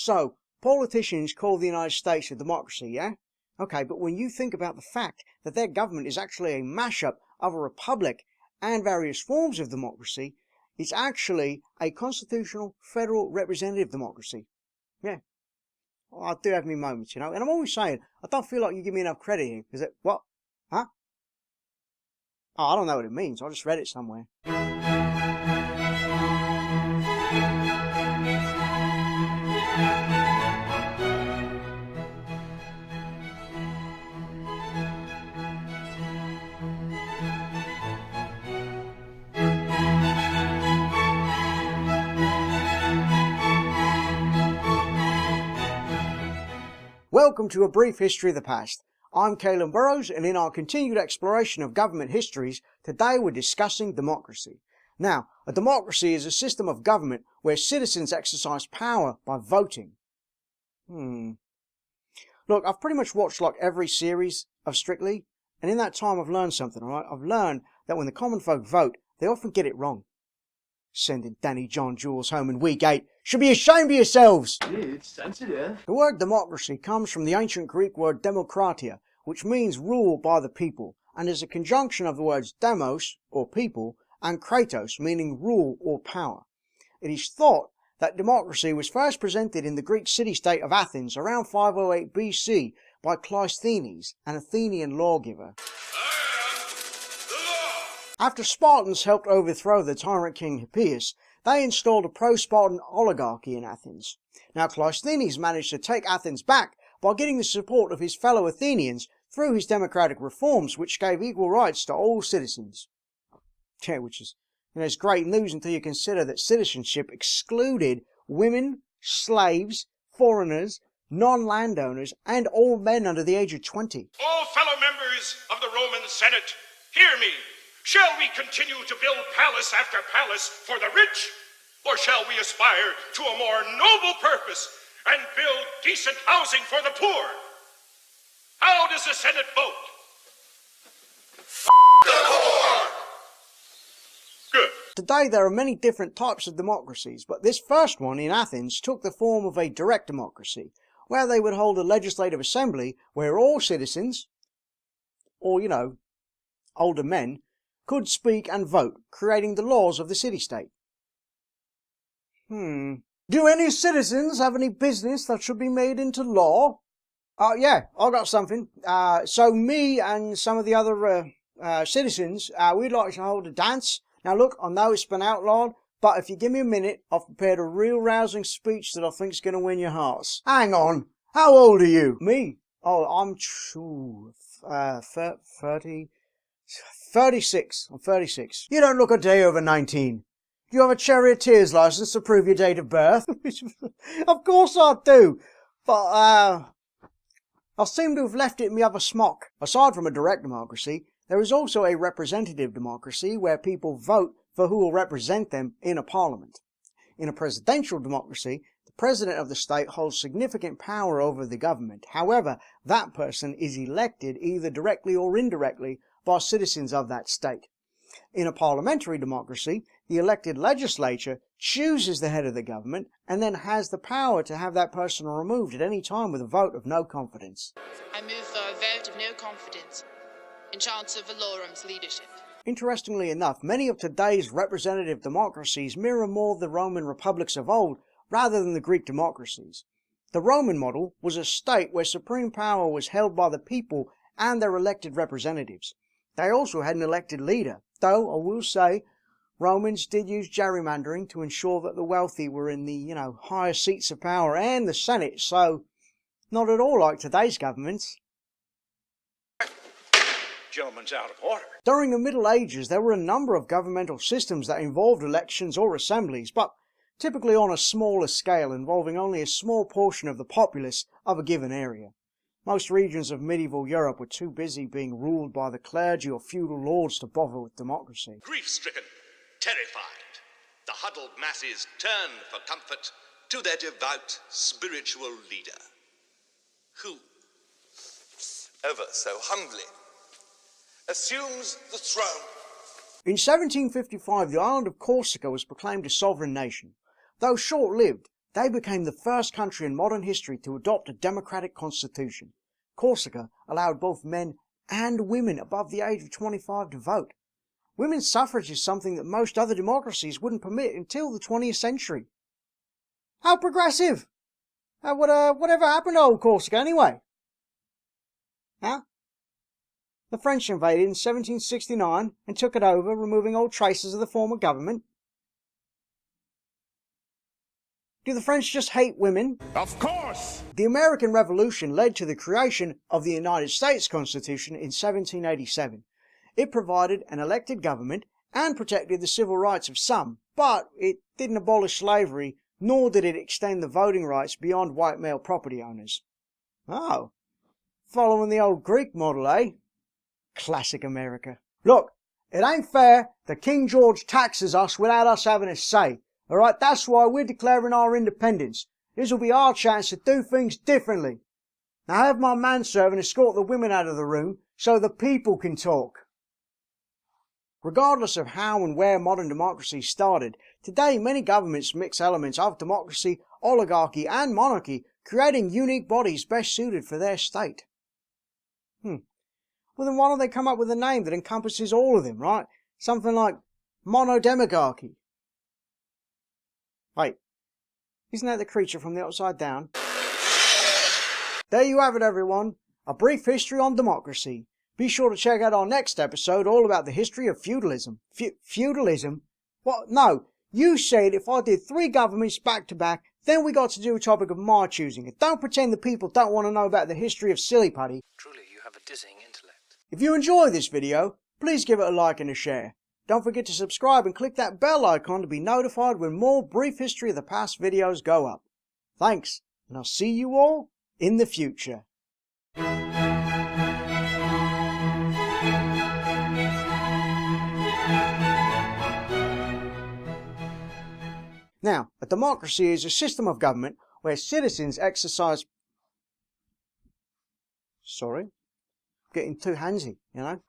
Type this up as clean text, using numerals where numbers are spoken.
So, politicians call the United States a democracy, yeah? Okay, but when you think about the fact that their government is actually a mashup of a republic and various forms of democracy, it's actually a constitutional federal representative democracy. Yeah. Well, I do have me moments, you know, and I'm always saying, I don't feel like you give me enough credit here. Is it, what? Huh? Oh, I don't know what it means. I just read it somewhere. Welcome to A Brief History of the Past. I'm Kaelan Burrows, and in our continued exploration of government histories, today we're discussing democracy. Now, a democracy is a system of government where citizens exercise power by voting. Look, I've pretty much watched like every series of Strictly, and in that time I've learned something, alright? I've learned that when the common folk vote, they often get it wrong. Sending Danny John Jules home in week 8 should be ashamed of yourselves! It's sensitive. The word democracy comes from the ancient Greek word DEMOKRATIA, which means rule by the people, and is a conjunction of the words demos, or people, and kratos, meaning rule or power. It is thought that democracy was first presented in the Greek city-state of Athens around 508 BC by Cleisthenes, an Athenian lawgiver. After Spartans helped overthrow the tyrant king Hippias, they installed a pro-Spartan oligarchy in Athens. Now Cleisthenes managed to take Athens back by getting the support of his fellow Athenians through his democratic reforms, which gave equal rights to all citizens. Yeah, which is, it's great news until you consider that citizenship excluded women, slaves, foreigners, non-landowners, and all men under the age of 20. All fellow members of the Roman Senate, hear me. Shall we continue to build palace after palace for the rich, or shall we aspire to a more noble purpose and build decent housing for the poor? How does the Senate vote? F*** the poor! Good. Today there are many different types of democracies, but this first one in Athens took the form of a direct democracy, where they would hold a legislative assembly where all citizens, or, older men, could speak and vote, creating the laws of the city-state. Do any citizens have any business that should be made into law? Yeah, I got something. So me and some of the other citizens, we'd like to hold a dance. Now look, I know it's been outlawed, but if you give me a minute, I've prepared a real rousing speech that I think's going to win your hearts. Hang on, how old are you? Me? Oh, I'm 36. I'm 36. You don't look a day over 19. Do you have a charioteer's license to prove your date of birth? Of course I do. But, I seem to have left it in my other smock. Aside from a direct democracy, there is also a representative democracy where people vote for who will represent them in a parliament. In a presidential democracy, the president of the state holds significant power over the government. However, that person is elected either directly or indirectly by citizens of that state. In a parliamentary democracy, the elected legislature chooses the head of the government and then has the power to have that person removed at any time with a vote of no confidence. I move for a vote of no confidence in Chancellor Valorum's leadership. Interestingly enough, many of today's representative democracies mirror more the Roman republics of old rather than the Greek democracies. The Roman model was a state where supreme power was held by the people and their elected representatives. They also had an elected leader, though I will say Romans did use gerrymandering to ensure that the wealthy were in the, higher seats of power and the Senate, so not at all like today's governments. Gentleman's out of order. During the Middle Ages, there were a number of governmental systems that involved elections or assemblies, but typically on a smaller scale, involving only a small portion of the populace of a given area. Most regions of medieval Europe were too busy being ruled by the clergy or feudal lords to bother with democracy. Grief-stricken, terrified, the huddled masses turned for comfort to their devout spiritual leader, who, ever so humbly, assumes the throne. In 1755, the island of Corsica was proclaimed a sovereign nation. Though short-lived, they became the first country in modern history to adopt a democratic constitution. Corsica allowed both men and women above the age of 25 to vote. Women's suffrage is something that most other democracies wouldn't permit until the 20th century. How progressive! Whatever happened to old Corsica anyway? Huh? The French invaded in 1769 and took it over, removing all traces of the former government. Do the French just hate women? Of course! The American Revolution led to the creation of the United States Constitution in 1787. It provided an elected government and protected the civil rights of some, but it didn't abolish slavery, nor did it extend the voting rights beyond white male property owners. Oh, following the old Greek model, eh? Classic America. Look, it ain't fair that King George taxes us without us having a say. Alright, that's why we're declaring our independence. This will be our chance to do things differently. Now have my manservant escort the women out of the room so the people can talk. Regardless of how and where modern democracy started, today many governments mix elements of democracy, oligarchy and monarchy, creating unique bodies best suited for their state. Well then why don't they come up with a name that encompasses all of them, right? Something like monodemagarchy. Wait, isn't that the creature from the Upside Down? There you have it everyone, a brief history on democracy. Be sure to check out our next episode all about the history of feudalism. Feudalism? What? No, you said if I did 3 governments back to back, then we got to do a topic of my choosing. And don't pretend the people don't want to know about the history of silly putty. Truly, you have a dizzying intellect. If you enjoy this video, please give it a like and a share. Don't forget to subscribe and click that bell icon to be notified when more brief history of the past videos go up. Thanks, and I'll see you all in the future. Now, a democracy is a system of government where citizens exercise... Sorry, getting too handsy, you know.